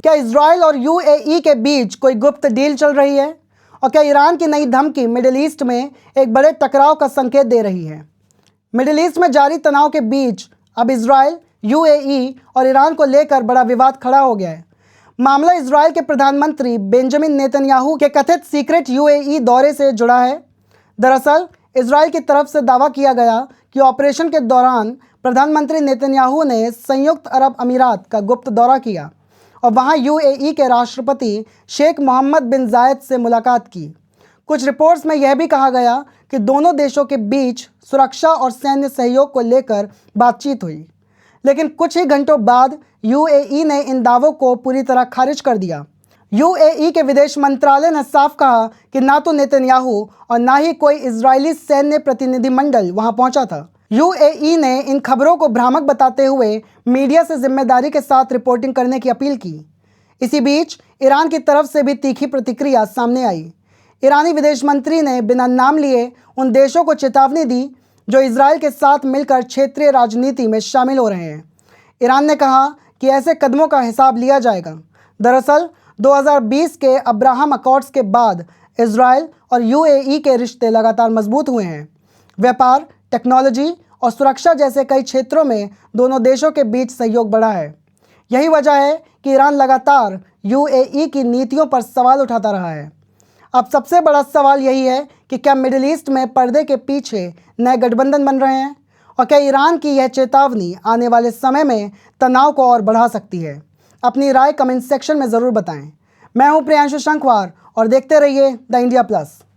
क्या इजराइल और यूएई के बीच कोई गुप्त डील चल रही है? और क्या ईरान की नई धमकी मिडिल ईस्ट में एक बड़े टकराव का संकेत दे रही है? मिडिल ईस्ट में जारी तनाव के बीच अब इजराइल, यूएई और ईरान को लेकर बड़ा विवाद खड़ा हो गया है। मामला इजराइल के प्रधानमंत्री बेंजामिन नेतन्याहू के कथित सीक्रेट यूएई दौरे से जुड़ा है। दरअसल इजराइल की तरफ से दावा किया गया कि ऑपरेशन के दौरान प्रधानमंत्री नेतन्याहू ने संयुक्त अरब अमीरात का गुप्त दौरा किया और वहां यूएई के राष्ट्रपति शेख मोहम्मद बिन जायद से मुलाकात की। कुछ रिपोर्ट्स में यह भी कहा गया कि दोनों देशों के बीच सुरक्षा और सैन्य सहयोग को लेकर बातचीत हुई, लेकिन कुछ ही घंटों बाद यूएई ने इन दावों को पूरी तरह खारिज कर दिया। यूएई के विदेश मंत्रालय ने साफ कहा कि ना तो नेतन्याहू और ना ही कोई इजरायली सैन्य प्रतिनिधिमंडल वहां पहुंचा था। यूएई ने इन खबरों को भ्रामक बताते हुए मीडिया से जिम्मेदारी के साथ रिपोर्टिंग करने की अपील की। इसी बीच ईरान की तरफ से भी तीखी प्रतिक्रिया सामने आई। ईरानी विदेश मंत्री ने बिना नाम लिए उन देशों को चेतावनी दी जो इजराइल के साथ मिलकर क्षेत्रीय राजनीति में शामिल हो रहे हैं। ईरान ने कहा कि ऐसे कदमों का हिसाब लिया जाएगा। दरअसल 2020 के अब्राहम अकॉर्ड्स के बाद इजराइल और यूएई के रिश्ते लगातार मजबूत हुए हैं। व्यापार, टेक्नोलॉजी और सुरक्षा जैसे कई क्षेत्रों में दोनों देशों के बीच सहयोग बढ़ा है। यही वजह है कि ईरान लगातार यूएई की नीतियों पर सवाल उठाता रहा है। अब सबसे बड़ा सवाल यही है कि क्या मिडिल ईस्ट में पर्दे के पीछे नए गठबंधन बन रहे हैं और क्या ईरान की यह चेतावनी आने वाले समय में तनाव को और बढ़ा सकती है? अपनी राय कमेंट सेक्शन में ज़रूर बताएं। मैं हूं प्रियांशु शंखवार और देखते रहिए द इंडिया प्लस।